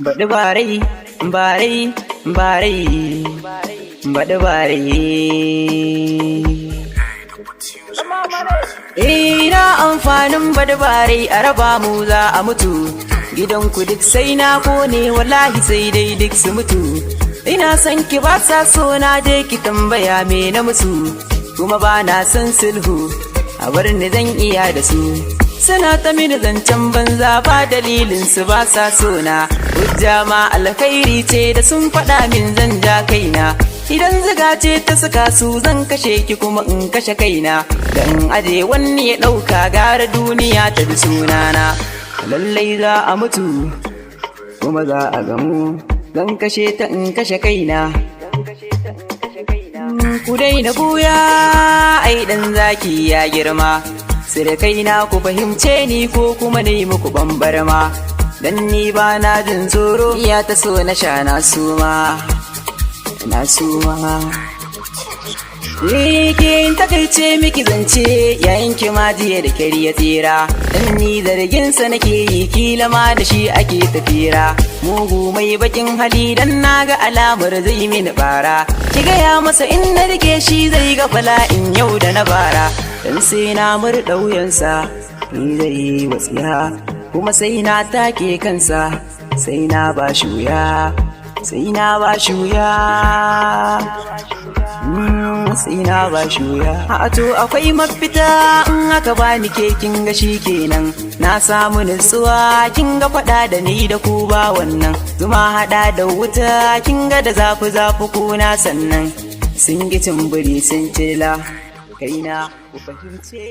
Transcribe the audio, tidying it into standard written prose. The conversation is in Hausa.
Baɗi barai, barai, barai, baɗi barai. Ina amfanin baɗi barai a raba mu za a mutu. Gidanku duk sai na kone wallahi sai dai duk su mutu. Ina son ki ba sa so na je ki tambaya me na musu. Kuma ba na son sulhu a bar ni zan iya da su. Suna ta mini zancen banza ba dalilin su ba sa so na. Hujja ma alkhairi ce da sun faɗa min zan ja kaina. Idan ziga ce ta saka su zan kashe ki kuma in kashe kaina. Dan aje wani ya ɗauka gara duniya ta bi sunana. Lallai za a mutu kuma za a gamu. Zan kashe ta in kashe kaina. Ku daina buya ai dan zaki ya girma. Sirikaina ku fahimce ni ko kuma ne muku bambarma. Dan ni ba na jin tsoro iya ta so na sha na suma. Na suma. Kin takaice miki zance yayin ki ma jiya da kyari ya tsira. Dan ni zarginsa nake yi kila ma da shi ake tafira. Mugu mai bakin hali dan naga alamar zai mini bara. Ki gaya masa in na rike shi zai ga bala'in yau da na bara. Dan sai na murɗa wuyansa ni zai yi wasiya. Kuma sai na take kansa sai na ba shi wuya. Sai na ba shi wuya. Sai na ba shi wuya. A to akwai mafita in aka bani ke kin ga shi kenan. Na samu nutsuwa kin ga faɗa da ni da ku ba wannan. Zuma haɗa da wuta kin ga da zafi zafi kuna sannan. Sun gi tumburi sun cila kaina ku fahimce.